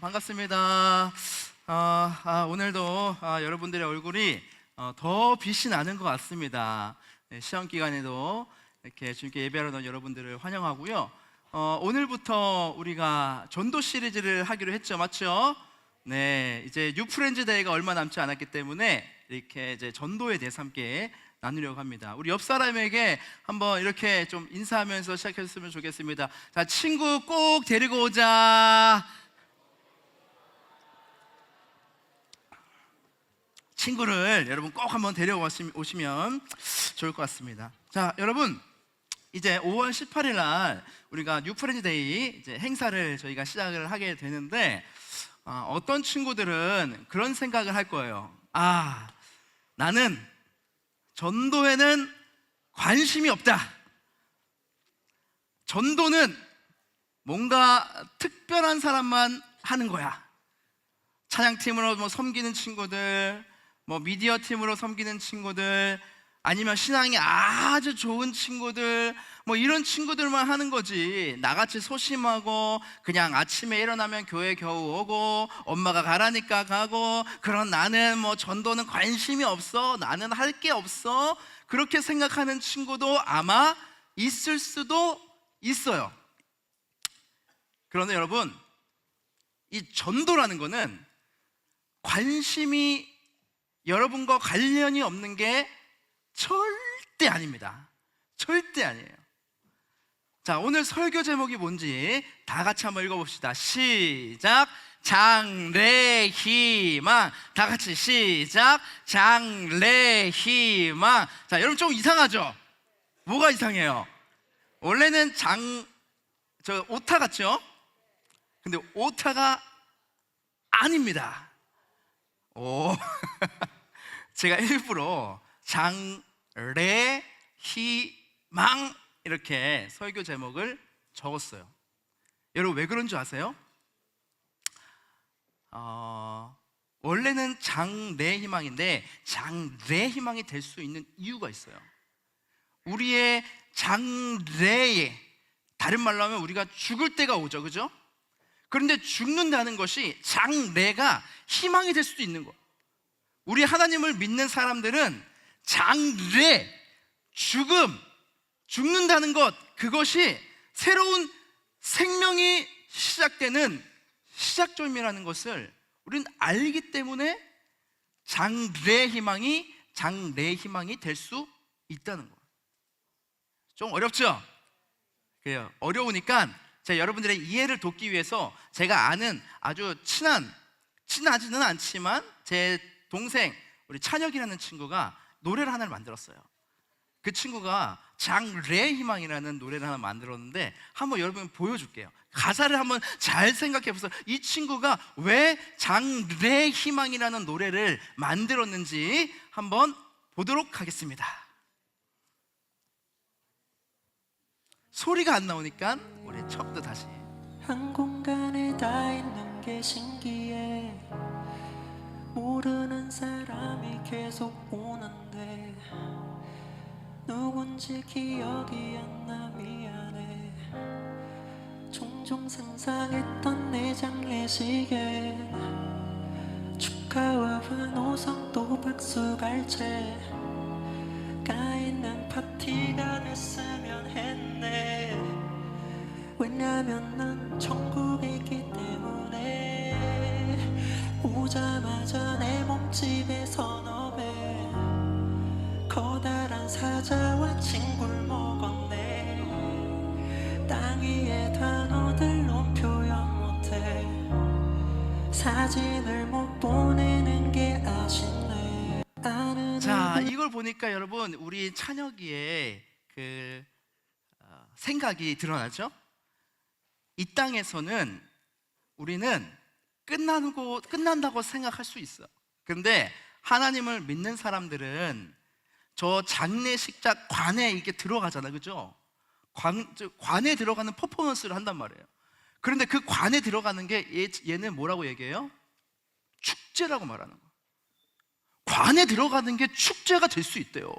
반갑습니다. 오늘도 여러분들의 얼굴이 더 빛이 나는 것 같습니다. 네, 시험 기간에도 이렇게 주님께 예배하러 나온 여러분들을 환영하고요. 오늘부터 우리가 전도 시리즈를 하기로 했죠, 맞죠? 네, 이제 뉴 프렌즈 데이가 얼마 남지 않았기 때문에 이렇게 이제 전도에 대해서 함께 나누려고 합니다. 우리 옆 사람에게 한번 이렇게 좀 인사하면서 시작했으면 좋겠습니다. 자, 친구 꼭 데리고 오자. 친구를 여러분 꼭 한번 데려오시면 좋을 것 같습니다. 자, 여러분, 이제 5월 18일 날 우리가 뉴 프렌즈 데이 이제 행사를 저희가 시작을 하게 되는데, 어떤 친구들은 그런 생각을 할 거예요. 나는 전도에는 관심이 없다. 전도는 뭔가 특별한 사람만 하는 거야. 찬양팀으로 섬기는 친구들, 미디어 팀으로 섬기는 친구들, 아니면 신앙이 아주 좋은 친구들, 이런 친구들만 하는 거지. 나같이 소심하고 그냥 아침에 일어나면 교회 겨우 오고 엄마가 가라니까 가고, 그런 나는 전도는 관심이 없어, 나는 할 게 없어, 그렇게 생각하는 친구도 아마 있을 수도 있어요. 그런데 여러분, 이 전도라는 거는 관심이 여러분과 관련이 없는 게 절대 아닙니다. 절대 아니에요. 자, 오늘 설교 제목이 뭔지 다 같이 한번 읽어봅시다. 시작. 장래희망. 다 같이 시작. 장래희망. 자, 여러분 좀 이상하죠? 뭐가 이상해요? 원래는 오타 같죠? 근데 오타가 아닙니다. 제가 일부러 장래희망 이렇게 설교 제목을 적었어요. 여러분 왜 그런 줄 아세요? 원래는 장래희망인데 장래희망이 될 수 있는 이유가 있어요. 우리의 장래에, 다른 말로 하면 우리가 죽을 때가 오죠, 그죠? 그런데 죽는다는 것이 장래가 희망이 될 수도 있는 거예요. 우리 하나님을 믿는 사람들은 장래, 죽는다는 것, 그것이 새로운 생명이 시작되는 시작점이라는 것을 우리는 알기 때문에 장래희망이 될 수 있다는 거예요. 좀 어렵죠? 그래요. 어려우니까 제가 여러분들의 이해를 돕기 위해서 제가 아는 아주 친하지는 않지만 제 동생, 우리 찬혁이라는 친구가 노래를 하나를 만들었어요. 그 친구가 장래희망이라는 노래를 하나 만들었는데 한번 여러분 보여줄게요. 가사를 한번 잘 생각해 보세요. 이 친구가 왜 장래희망이라는 노래를 만들었는지 한번 보도록 하겠습니다. 소리가 안 나오니까 우리 처음부터 다시. 한 공간에 다 있는 게 신기해. 모르는 사람이 계속 오는데 누군지 기억이 안 나. 미안해. 종종 상상했던 내 장례식에 축하와 환호성 또 박수 갈채 가 있는 파티가 됐으면 했네. 왜냐면 난 천국에 있기 때문에. 오자마자 내 몸집에 서너 배 커다란 사자와 친구를 먹었네. 땅 위에 단어들로 표현 못해. 사진을 못 보내는 게 아쉽네. 자, 이걸 보니까 여러분 우리 찬혁이의 생각이 드러나죠? 이 땅에서는 우리는 끝난다고 생각할 수 있어. 그런데 하나님을 믿는 사람들은 저 장례식장 관에 이게 들어가잖아, 그죠? 관에 들어가는 퍼포먼스를 한단 말이에요. 그런데 그 관에 들어가는 게 얘는 뭐라고 얘기해요? 축제라고 말하는 거예요. 관에 들어가는 게 축제가 될 수 있대요.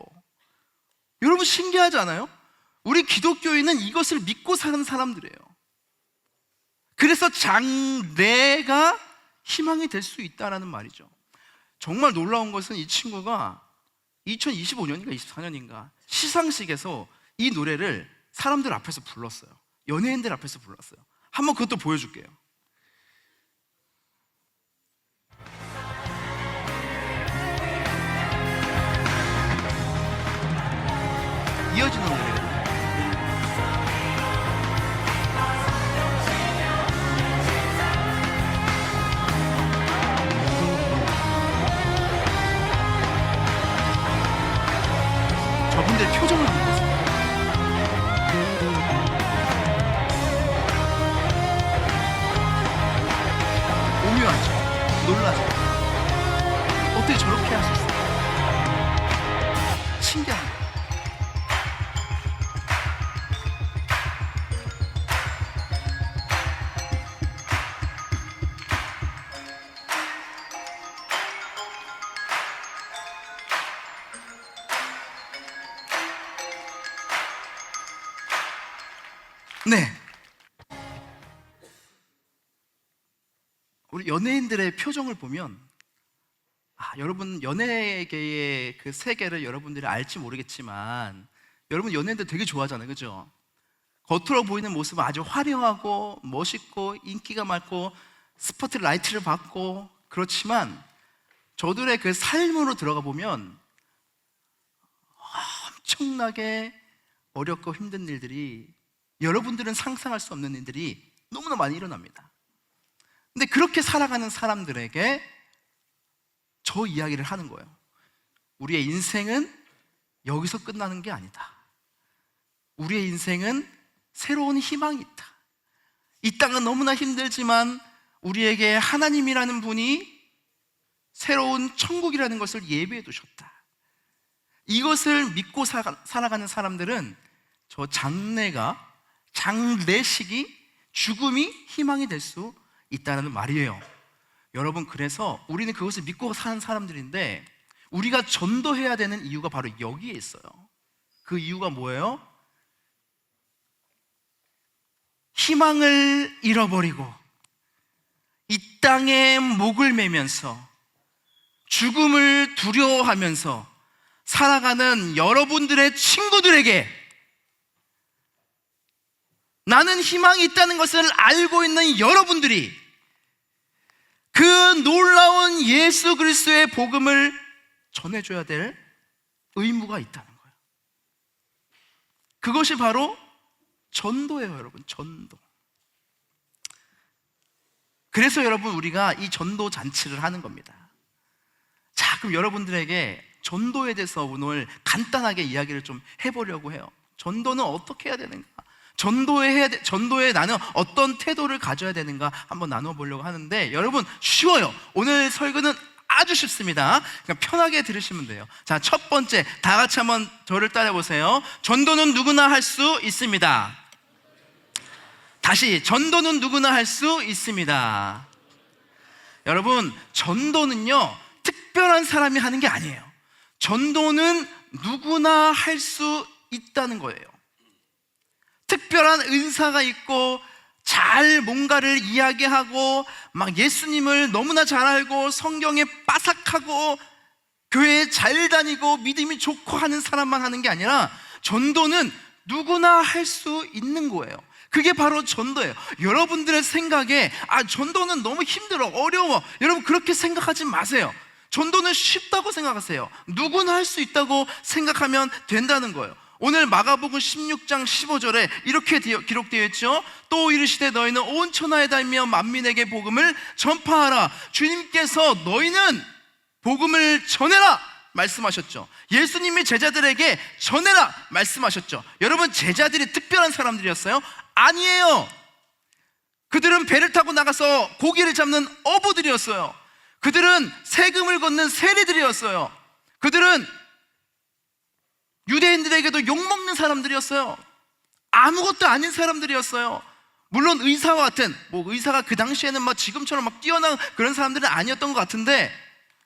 여러분 신기하지 않아요? 우리 기독교인은 이것을 믿고 사는 사람들이에요. 그래서 장래가 희망이 될 수 있다라는 말이죠. 정말 놀라운 것은 이 친구가 2025년인가 24년인가 시상식에서 이 노래를 사람들 앞에서 불렀어요. 연예인들 앞에서 불렀어요. 한번 그것도 보여줄게요. 이어지는 노래거든요. 저분들 표정을 보세요. 오묘하죠? 놀라죠? 어떻게 저렇게 할 수 있어요? 신기합니다. 네. 우리 연예인들의 표정을 보면 여러분 연예계의 그 세계를 여러분들이 알지 모르겠지만 여러분 연예인들 되게 좋아하잖아요. 그죠? 겉으로 보이는 모습은 아주 화려하고 멋있고 인기가 많고 스포트라이트를 받고 그렇지만 저들의 그 삶으로 들어가 보면 엄청나게 어렵고 힘든 일들이 여러분들은 상상할 수 없는 일들이 너무나 많이 일어납니다. 근데 그렇게 살아가는 사람들에게 저 이야기를 하는 거예요. 우리의 인생은 여기서 끝나는 게 아니다. 우리의 인생은 새로운 희망이 있다. 이 땅은 너무나 힘들지만 우리에게 하나님이라는 분이 새로운 천국이라는 것을 예비해 두셨다. 이것을 믿고 살아가는 사람들은 저 장래식이 죽음이 희망이 될 수 있다는 말이에요. 여러분, 그래서 우리는 그것을 믿고 사는 사람들인데 우리가 전도해야 되는 이유가 바로 여기에 있어요. 그 이유가 뭐예요? 희망을 잃어버리고 이 땅에 목을 매면서 죽음을 두려워하면서 살아가는 여러분들의 친구들에게 나는 희망이 있다는 것을 알고 있는 여러분들이 그 놀라운 예수 그리스도의 복음을 전해줘야 될 의무가 있다는 거예요. 그것이 바로 전도예요, 여러분. 전도. 그래서 여러분, 우리가 이 전도 잔치를 하는 겁니다. 자, 그럼 여러분들에게 전도에 대해서 오늘 간단하게 이야기를 좀 해보려고 해요. 전도는 어떻게 해야 되는가? 전도에 나는 어떤 태도를 가져야 되는가 한번 나눠보려고 하는데, 여러분 쉬워요. 오늘 설교는 아주 쉽습니다. 그냥 편하게 들으시면 돼요. 자, 첫 번째, 다 같이 한번 저를 따라해보세요. 전도는 누구나 할 수 있습니다. 다시, 전도는 누구나 할 수 있습니다. 여러분, 전도는요 특별한 사람이 하는 게 아니에요. 전도는 누구나 할 수 있다는 거예요. 특별한 은사가 있고 잘 뭔가를 이야기하고 막 예수님을 너무나 잘 알고 성경에 빠삭하고 교회에 잘 다니고 믿음이 좋고 하는 사람만 하는 게 아니라 전도는 누구나 할 수 있는 거예요. 그게 바로 전도예요. 여러분들의 생각에 전도는 너무 힘들어, 어려워, 여러분 그렇게 생각하지 마세요. 전도는 쉽다고 생각하세요. 누구나 할 수 있다고 생각하면 된다는 거예요. 오늘 마가복음 16장 15절에 이렇게 기록되어 있죠. 또 이르시되 너희는 온 천하에 다니며 만민에게 복음을 전파하라. 주님께서 너희는 복음을 전해라 말씀하셨죠. 예수님이 제자들에게 전해라 말씀하셨죠. 여러분, 제자들이 특별한 사람들이었어요? 아니에요. 그들은 배를 타고 나가서 고기를 잡는 어부들이었어요. 그들은 세금을 걷는 세리들이었어요. 그들은 유대인들에게도 욕먹는 사람들이었어요. 아무것도 아닌 사람들이었어요. 물론 의사와 같은, 의사가 그 당시에는 지금처럼 뛰어난 그런 사람들은 아니었던 것 같은데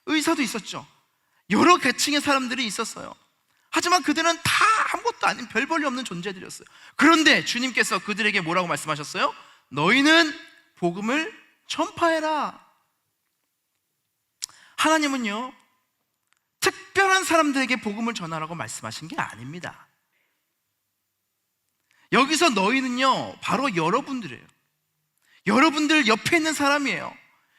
의사도 있었죠. 여러 계층의 사람들이 있었어요. 하지만 그들은 다 아무것도 아닌 별 볼일 없는 존재들이었어요. 그런데 주님께서 그들에게 뭐라고 말씀하셨어요? 너희는 복음을 전파해라. 하나님은요, 특별한 사람들에게 복음을 전하라고 말씀하신 게 아닙니다. 여기서 너희는요, 바로 여러분들이에요. 여러분들 옆에 있는 사람이에요.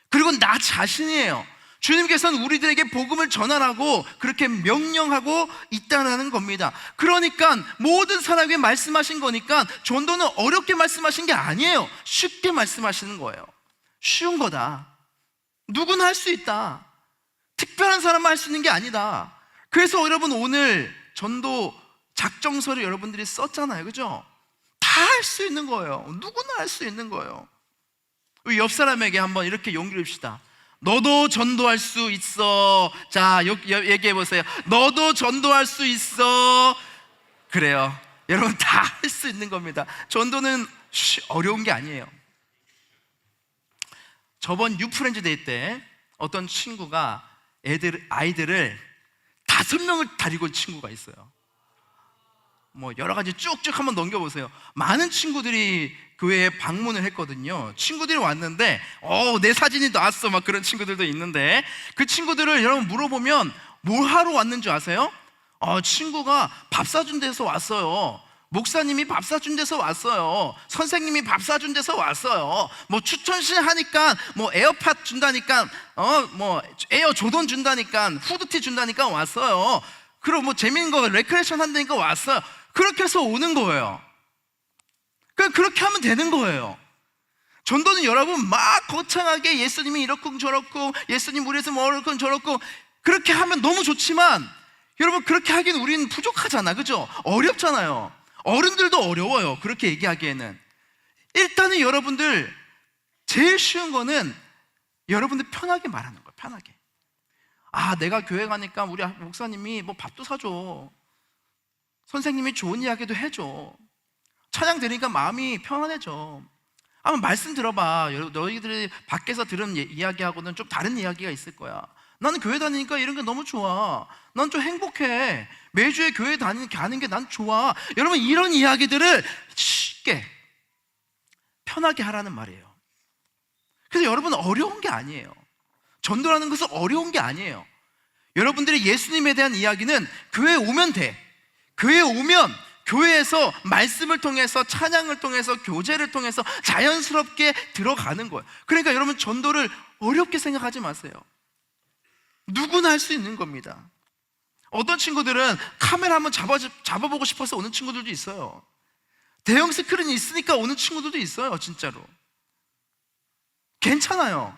그리고 나 자신이에요. 주님께서는 우리들에게 복음을 전하라고 그렇게 명령하고 있다는 겁니다. 그러니까 모든 사람에게 말씀하신 거니까 전도는 어렵게 말씀하신 게 아니에요. 쉽게 말씀하시는 거예요. 쉬운 거다. 누구나 할 수 있다. 특별한 사람만 할 수 있는 게 아니다. 그래서 여러분 오늘 전도 작정서를 여러분들이 썼잖아요. 그죠? 다 할 수 있는 거예요. 누구나 할 수 있는 거예요. 우리 옆 사람에게 한번 이렇게 용기를 줍시다. 너도 전도할 수 있어. 자, 얘기해 보세요. 너도 전도할 수 있어. 그래요. 여러분 다 할 수 있는 겁니다. 전도는 어려운 게 아니에요. 저번 유프렌즈 데이 때 어떤 친구가 아이들을 5명을 데리고 온 친구가 있어요. 뭐 여러 가지 쭉쭉 한번 넘겨보세요. 많은 친구들이 교회에 방문을 했거든요. 친구들이 왔는데 내 사진이 나왔어 막 그런 친구들도 있는데, 그 친구들을 여러분 물어보면 뭘 하러 왔는 줄 아세요? 친구가 밥 사준 데서 왔어요. 목사님이 밥 사준 데서 왔어요. 선생님이 밥 사준 데서 왔어요. 뭐 추천실 하니까 뭐 에어팟 준다니까 뭐 에어 조던 준다니까 후드티 준다니까 왔어요. 그리고 뭐 재밌는 거 레크레이션 한다니까 왔어요. 그렇게 해서 오는 거예요. 그렇게 하면 되는 거예요. 전도는 여러분 막 거창하게 예수님이 이렇고 저렇고 예수님 우리에서 뭐 이렇고 저렇고 그렇게 하면 너무 좋지만, 여러분 그렇게 하기엔 우리는 부족하잖아. 그죠? 어렵잖아요. 어른들도 어려워요. 그렇게 얘기하기에는. 일단은 여러분들 제일 쉬운 거는 여러분들 편하게 말하는 거예요. 편하게. 내가 교회 가니까 우리 목사님이 뭐 밥도 사줘. 선생님이 좋은 이야기도 해줘. 찬양 들으니까 마음이 편안해져. 한번 말씀 들어봐. 너희들이 밖에서 들은 이야기하고는 좀 다른 이야기가 있을 거야. 나는 교회 다니니까 이런 게 너무 좋아. 난 좀 행복해. 매주에 교회 가는 게 난 좋아. 여러분 이런 이야기들을 쉽게 편하게 하라는 말이에요. 그래서 여러분 어려운 게 아니에요. 전도라는 것은 어려운 게 아니에요. 여러분들이 예수님에 대한 이야기는 교회에 오면 돼. 교회에 오면 교회에서 말씀을 통해서 찬양을 통해서 교제를 통해서 자연스럽게 들어가는 거예요. 그러니까 여러분 전도를 어렵게 생각하지 마세요. 누구나 할 수 있는 겁니다. 어떤 친구들은 카메라 한번 잡아보고 싶어서 오는 친구들도 있어요. 대형 스크린이 있으니까 오는 친구들도 있어요. 진짜로 괜찮아요.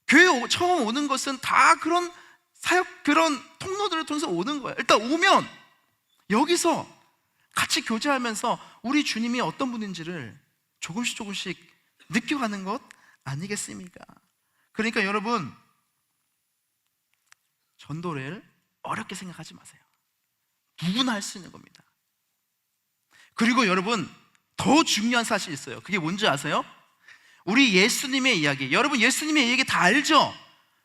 교회 처음 오는 것은 다 그런 그런 통로들을 통해서 오는 거예요. 일단 오면 여기서 같이 교제하면서 우리 주님이 어떤 분인지를 조금씩 느껴가는 것 아니겠습니까? 그러니까 여러분 전도를 어렵게 생각하지 마세요. 누구나 할 수 있는 겁니다. 그리고 여러분 더 중요한 사실이 있어요. 그게 뭔지 아세요? 우리 예수님의 이야기. 여러분 예수님의 이야기 다 알죠?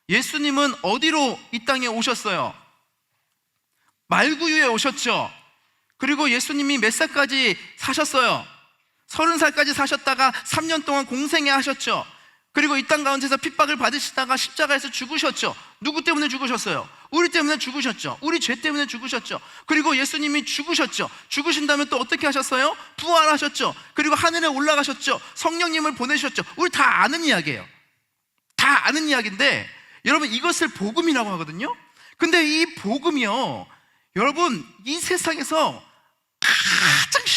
예수님은 어디로 이 땅에 오셨어요? 말구유에 오셨죠. 그리고 예수님이 몇 살까지 사셨어요? 30살까지 사셨다가 3년 동안 공생애 하셨죠. 그리고 이 땅 가운데서 핍박을 받으시다가 십자가에서 죽으셨죠. 누구 때문에 죽으셨어요? 우리 때문에 죽으셨죠. 우리 죄 때문에 죽으셨죠. 그리고 예수님이 죽으셨죠. 죽으신 다음에 또 어떻게 하셨어요? 부활하셨죠. 그리고 하늘에 올라가셨죠. 성령님을 보내셨죠. 우리 다 아는 이야기예요. 다 아는 이야기인데 여러분 이것을 복음이라고 하거든요. 근데 이 복음이요, 여러분 이 세상에서 가장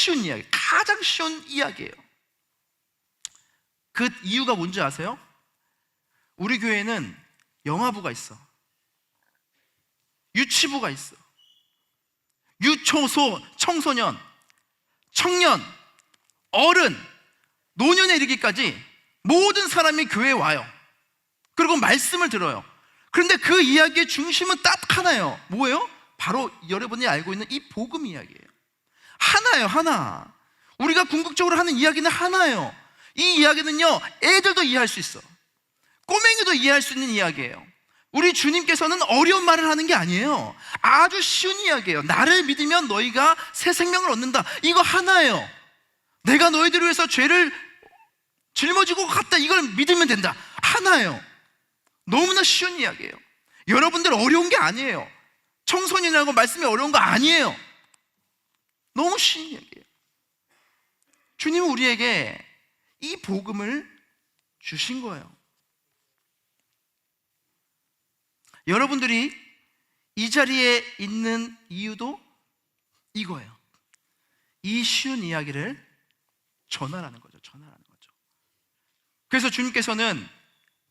쉬운 이야기예요. 그 이유가 뭔지 아세요? 우리 교회는 영아부가 있어. 유치부가 있어. 유초소, 청소년, 청년, 어른, 노년에 이르기까지 모든 사람이 교회에 와요. 그리고 말씀을 들어요. 그런데 그 이야기의 중심은 딱 하나예요. 뭐예요? 바로 여러분이 알고 있는 이 복음 이야기예요. 하나예요, 하나. 우리가 궁극적으로 하는 이야기는 하나예요. 이 이야기는요, 애들도 이해할 수 있어. 꼬맹이도 이해할 수 있는 이야기예요. 우리 주님께서는 어려운 말을 하는 게 아니에요. 아주 쉬운 이야기예요. 나를 믿으면 너희가 새 생명을 얻는다. 이거 하나예요. 내가 너희들을 위해서 죄를 짊어지고 갔다, 이걸 믿으면 된다. 하나예요. 너무나 쉬운 이야기예요. 여러분들 어려운 게 아니에요. 청소년이라고 말씀이 어려운 거 아니에요. 너무 쉬운 이야기예요. 주님은 우리에게 이 복음을 주신 거예요. 여러분들이 이 자리에 있는 이유도 이거예요. 이 쉬운 이야기를 전하라는 거죠. 전하라는 거죠. 그래서 주님께서는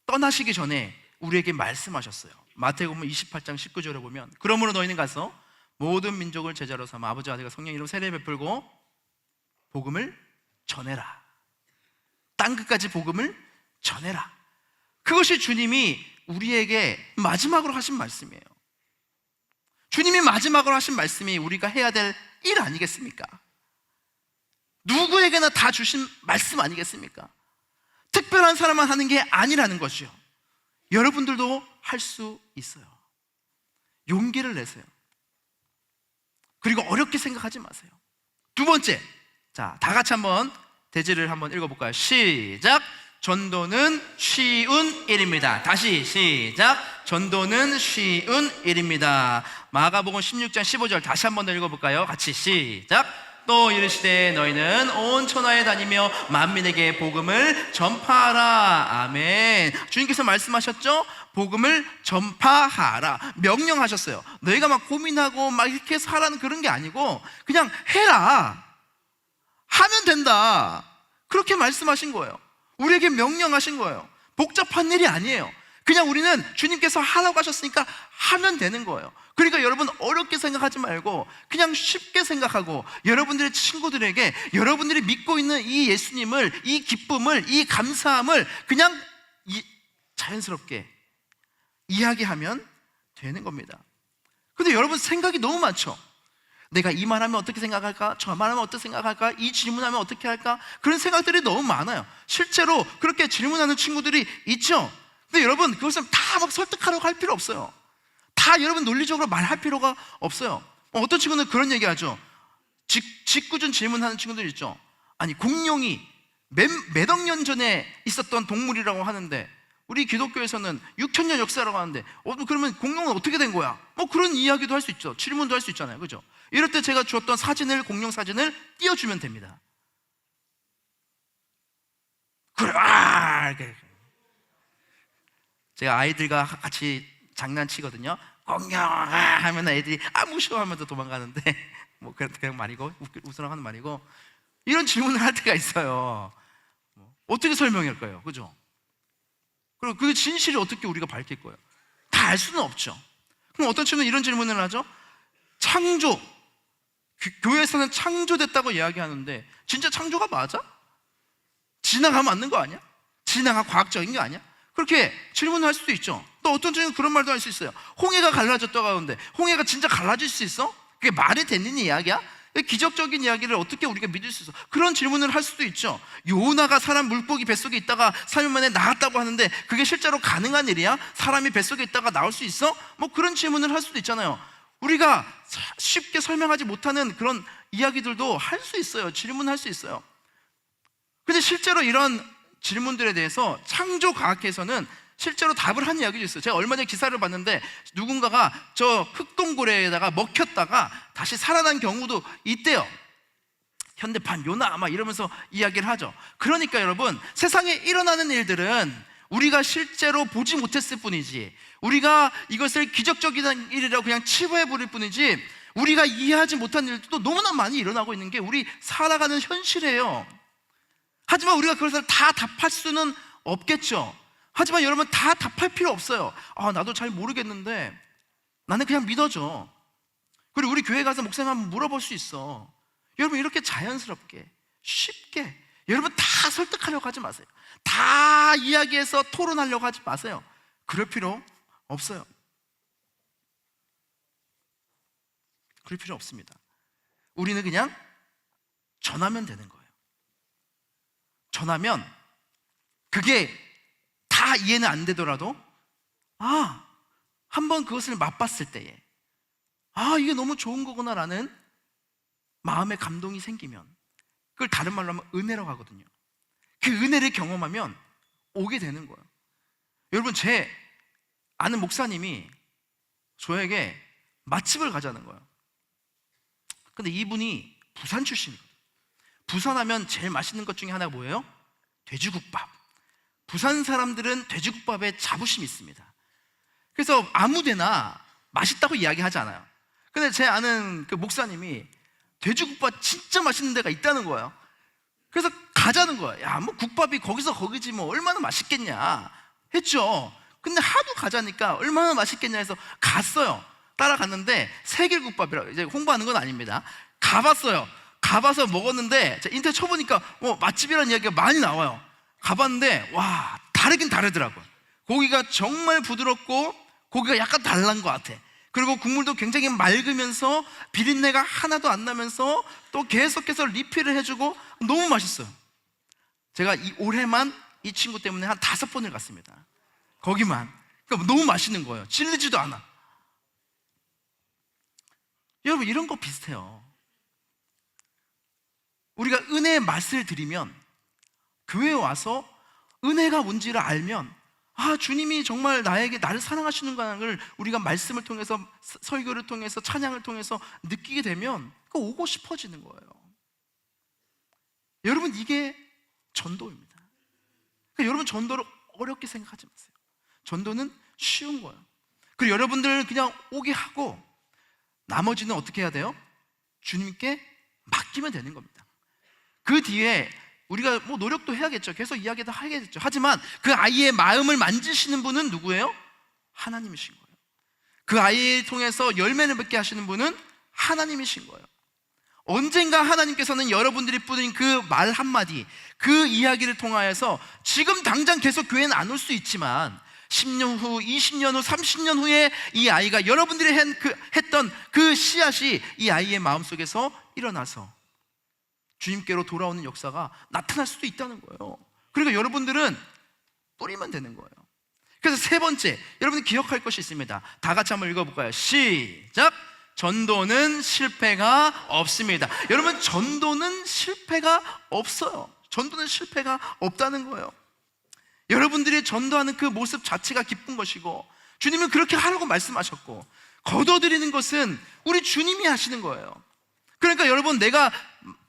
떠나시기 전에 우리에게 말씀하셨어요. 마태복음 28장 19절에 보면, 그러므로 너희는 가서 모든 민족을 제자로 삼아 아버지와 아들과 성령 이름으로 세례 베풀고 복음을 전해라. 땅 끝까지 복음을 전해라. 그것이 주님이 우리에게 마지막으로 하신 말씀이에요. 주님이 마지막으로 하신 말씀이 우리가 해야 될 일 아니겠습니까? 누구에게나 다 주신 말씀 아니겠습니까? 특별한 사람만 하는 게 아니라는 것이요. 여러분들도 할 수 있어요. 용기를 내세요. 그리고 어렵게 생각하지 마세요. 두 번째, 자, 다 같이 한번 대지를 한번 읽어볼까요? 시작. 전도는 쉬운 일입니다. 다시 시작. 전도는 쉬운 일입니다. 마가복음 16장 15절 다시 한번 더 읽어볼까요? 같이 시작. 또 이르시되 너희는 온 천하에 다니며 만민에게 복음을 전파하라. 아멘. 주님께서 말씀하셨죠? 복음을 전파하라. 명령하셨어요. 너희가 막 고민하고 막 이렇게 해서 하라는 그런 게 아니고 그냥 해라. 하면 된다. 그렇게 말씀하신 거예요. 우리에게 명령하신 거예요. 복잡한 일이 아니에요. 그냥 우리는 주님께서 하라고 하셨으니까 하면 되는 거예요. 그러니까 여러분 어렵게 생각하지 말고 그냥 쉽게 생각하고 여러분들의 친구들에게 여러분들이 믿고 있는 이 예수님을, 이 기쁨을, 이 감사함을 그냥 자연스럽게 이야기하면 되는 겁니다. 근데 여러분 생각이 너무 많죠. 내가 이 말하면 어떻게 생각할까? 저 말하면 어떻게 생각할까? 이 질문하면 어떻게 할까? 그런 생각들이 너무 많아요. 실제로 그렇게 질문하는 친구들이 있죠. 근데 여러분 그것은 다 막 설득하려고 할 필요 없어요. 다 여러분 논리적으로 말할 필요가 없어요. 어떤 친구는 그런 얘기 하죠. 짓궂은 질문하는 친구들 있죠. 아니 공룡이 몇억 년 전에 있었던 동물이라고 하는데 우리 기독교에서는 6,000년 역사라고 하는데 그러면 공룡은 어떻게 된 거야? 그런 이야기도 할 수 있죠. 질문도 할 수 있잖아요. 그죠? 이럴 때 제가 주었던 공룡 사진을 띄워주면 됩니다. 그래, 이렇게. 제가 아이들과 같이 장난치거든요. 공룡 하면 애들이 무서워 하면서 도망가는데 그냥 말이고 웃으라고 하는 말이고 이런 질문을 할 때가 있어요. 어떻게 설명할까요? 그죠? 그리고 그 진실을 어떻게 우리가 밝힐 거예요? 다 알 수는 없죠. 그럼 어떤 친구는 이런 질문을 하죠. 창조, 교회에서는 창조됐다고 이야기하는데 진짜 창조가 맞아? 진화가 맞는 거 아니야? 진화가 과학적인 게 아니야? 그렇게 질문을 할 수도 있죠. 또 어떤 친구는 그런 말도 할 수 있어요. 홍해가 갈라졌다고 하는데 홍해가 진짜 갈라질 수 있어? 그게 말이 되는 이야기야? 기적적인 이야기를 어떻게 우리가 믿을 수 있어? 그런 질문을 할 수도 있죠. 요나가 사람 물고기 뱃속에 있다가 3일 만에 나왔다고 하는데 그게 실제로 가능한 일이야? 사람이 뱃속에 있다가 나올 수 있어? 그런 질문을 할 수도 있잖아요. 우리가 쉽게 설명하지 못하는 그런 이야기들도 할 수 있어요. 질문할 수 있어요. 근데 실제로 이런 질문들에 대해서 창조과학에서는 실제로 답을 한 이야기도 있어요. 제가 얼마 전에 기사를 봤는데 누군가가 저 흙동굴에다가 먹혔다가 다시 살아난 경우도 있대요. 현대판 요나 막 이러면서 이야기를 하죠. 그러니까 여러분 세상에 일어나는 일들은 우리가 실제로 보지 못했을 뿐이지 우리가 이것을 기적적인 일이라고 그냥 치부해 버릴 뿐이지 우리가 이해하지 못한 일도 너무나 많이 일어나고 있는 게 우리 살아가는 현실이에요. 하지만 우리가 그것을 다 답할 수는 없겠죠. 하지만 여러분 다 답할 필요 없어요. 나도 잘 모르겠는데 나는 그냥 믿어줘. 그리고 우리 교회 가서 목사님 한번 물어볼 수 있어. 여러분 이렇게 자연스럽게 쉽게 여러분 다 설득하려고 하지 마세요. 다 이야기해서 토론하려고 하지 마세요. 그럴 필요 없어요. 그럴 필요 없습니다. 우리는 그냥 전하면 되는 거예요. 전하면 그게 다 이해는 안 되더라도 한번 그것을 맛봤을 때에 이게 너무 좋은 거구나라는 마음의 감동이 생기면 그걸 다른 말로 하면 은혜라고 하거든요. 그 은혜를 경험하면 오게 되는 거예요. 여러분, 제 아는 목사님이 저에게 맛집을 가자는 거예요. 근데 이분이 부산 출신이거든요. 부산 하면 제일 맛있는 것 중에 하나가 뭐예요? 돼지국밥. 부산 사람들은 돼지국밥에 자부심이 있습니다. 그래서 아무데나 맛있다고 이야기하지 않아요. 근데 제 아는 그 목사님이 돼지국밥 진짜 맛있는 데가 있다는 거예요. 그래서 가자는 거예요. 야, 뭐 국밥이 거기서 거기지 뭐 얼마나 맛있겠냐 했죠. 근데 하도 가자니까 얼마나 맛있겠냐 해서 갔어요. 따라갔는데 세길국밥이라고, 이제 홍보하는 건 아닙니다. 가봤어요. 가봐서 먹었는데 제가 인터넷 쳐보니까 맛집이라는 이야기가 많이 나와요. 가봤는데 와, 다르긴 다르더라고요. 고기가 정말 부드럽고 고기가 약간 달란 것 같아. 그리고 국물도 굉장히 맑으면서 비린내가 하나도 안 나면서 또 계속해서 리필을 해주고 너무 맛있어요. 제가 이 올해만 이 친구 때문에 한 5번을 갔습니다. 거기만. 그러니까 너무 맛있는 거예요. 질리지도 않아. 여러분, 이런 거 비슷해요. 우리가 은혜의 맛을 들이면, 교회에 와서 은혜가 뭔지를 알면, 아, 주님이 정말 나를 사랑하시는 것을 우리가 말씀을 통해서, 설교를 통해서, 찬양을 통해서 느끼게 되면 그 오고 싶어지는 거예요. 여러분, 이게 전도입니다. 그러니까 여러분, 전도를 어렵게 생각하지 마세요. 전도는 쉬운 거예요. 그리고 여러분들은 그냥 오게 하고 나머지는 어떻게 해야 돼요? 주님께 맡기면 되는 겁니다. 그 뒤에 우리가 뭐 노력도 해야겠죠. 계속 이야기도 하겠죠. 하지만 그 아이의 마음을 만지시는 분은 누구예요? 하나님이신 거예요. 그 아이를 통해서 열매를 맺게 하시는 분은 하나님이신 거예요. 언젠가 하나님께서는 여러분들이 뿌린 그 말 한마디, 그 이야기를 통하여서 지금 당장 계속 교회는 안 올 수 있지만 10년 후, 20년 후, 30년 후에 이 아이가 여러분들이 했던 그 씨앗이 이 아이의 마음속에서 일어나서 주님께로 돌아오는 역사가 나타날 수도 있다는 거예요. 그러니까 여러분들은 뿌리면 되는 거예요. 그래서 세 번째, 여러분이 기억할 것이 있습니다. 다 같이 한번 읽어볼까요? 시작! 전도는 실패가 없습니다. 여러분, 전도는 실패가 없어요. 전도는 실패가 없다는 거예요. 여러분들이 전도하는 그 모습 자체가 기쁜 것이고, 주님은 그렇게 하라고 말씀하셨고, 거둬들이는 것은 우리 주님이 하시는 거예요. 그러니까 여러분, 내가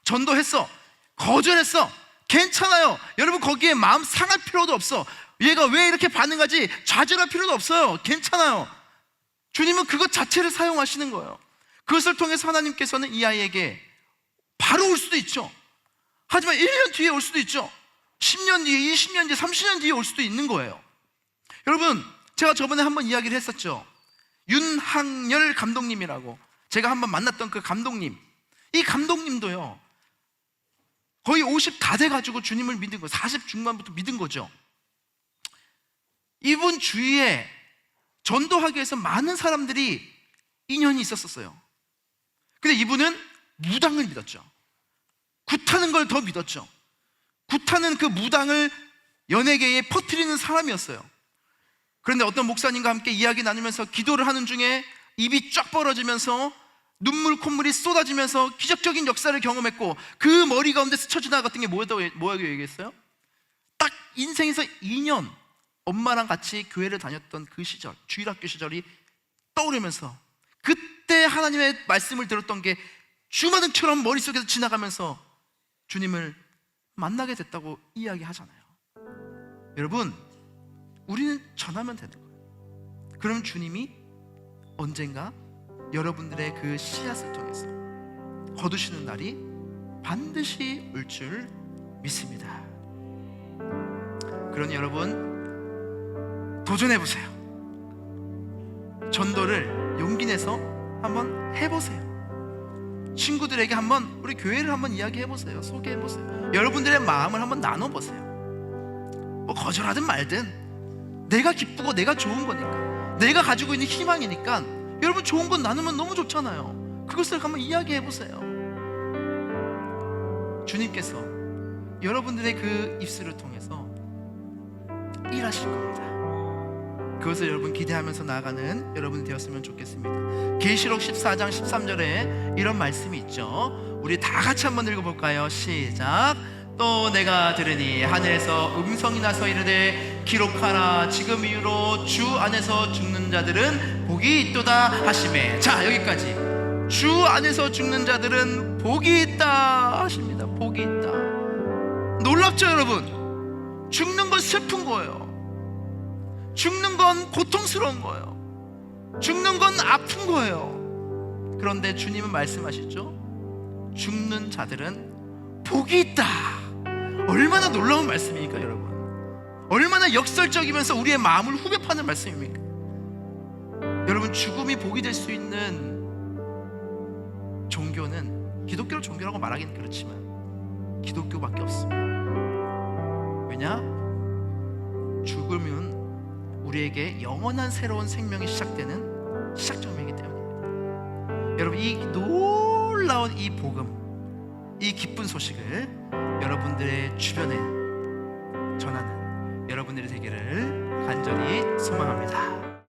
전도했어, 거절했어, 괜찮아요. 여러분, 거기에 마음 상할 필요도 없어. 얘가 왜 이렇게 반응하지? 좌절할 필요도 없어요. 괜찮아요. 주님은 그것 자체를 사용하시는 거예요. 그것을 통해서 하나님께서는 이 아이에게 바로 올 수도 있죠. 하지만 1년 뒤에 올 수도 있죠. 10년 뒤에, 20년 뒤에, 30년 뒤에 올 수도 있는 거예요. 여러분, 제가 저번에 한번 이야기를 했었죠. 윤학열 감독님이라고, 제가 한번 만났던 그 감독님, 이 감독님도요, 거의 50 다 돼가지고 주님을 믿은 거, 40 중반부터 믿은 거죠. 이분 주위에 전도하기 위해서 많은 사람들이 인연이 있었어요. 근데 이분은 무당을 믿었죠. 굿하는 걸 더 믿었죠. 굿하는 그 무당을 연예계에 퍼뜨리는 사람이었어요. 그런데 어떤 목사님과 함께 이야기 나누면서 기도를 하는 중에 입이 쫙 벌어지면서 눈물 콧물이 쏟아지면서 기적적인 역사를 경험했고, 그 머리 가운데 스쳐 지나갔던 게 뭐라고 얘기했어요? 딱 인생에서 2년 엄마랑 같이 교회를 다녔던 그 시절, 주일학교 시절이 떠오르면서 그때 하나님의 말씀을 들었던 게 주마등처럼 머릿속에서 지나가면서 주님을 만나게 됐다고 이야기하잖아요. 여러분, 우리는 전하면 되는 거예요. 그럼 주님이 언젠가 여러분들의 그 씨앗을 통해서 거두시는 날이 반드시 올 줄 믿습니다. 그러니 여러분, 도전해보세요. 전도를 용기 내서 한번 해보세요. 친구들에게 한번, 우리 교회를 한번 이야기해보세요. 소개해보세요. 여러분들의 마음을 한번 나눠보세요. 뭐 거절하든 말든 내가 기쁘고 내가 좋은 거니까, 내가 가지고 있는 희망이니까 여러분 좋은 건 나누면 너무 좋잖아요. 그것을 한번 이야기해보세요. 주님께서 여러분들의 그 입술을 통해서 일하실 겁니다. 그것을 여러분 기대하면서 나아가는 여러분이 되었으면 좋겠습니다. 계시록 14장 13절에 이런 말씀이 있죠. 우리 다 같이 한번 읽어볼까요? 시작. 또 내가 들으니 하늘에서 음성이 나서 이르되 기록하라 지금 이후로 주 안에서 죽는 자들은 복이 있도다 하시매. 자, 여기까지. 주 안에서 죽는 자들은 복이 있다 하십니다. 복이 있다. 놀랍죠 여러분? 죽는 건 슬픈 거예요. 죽는 건 고통스러운 거예요. 죽는 건 아픈 거예요. 그런데 주님은 말씀하시죠? 죽는 자들은 복이 있다. 얼마나 놀라운 말씀입니까 여러분? 얼마나 역설적이면서 우리의 마음을 후벼 파는 말씀입니까? 여러분, 죽음이 복이 될 수 있는 종교는 기독교를 종교라고 말하기는 그렇지만 기독교밖에 없습니다. 왜냐? 죽음은 우리에게 영원한 새로운 생명이 시작되는 시작점이기 때문입니다. 여러분, 이 놀라운 이 복음, 이 기쁜 소식을 여러분들의 주변에 전하는 여러분들이 되기를 간절히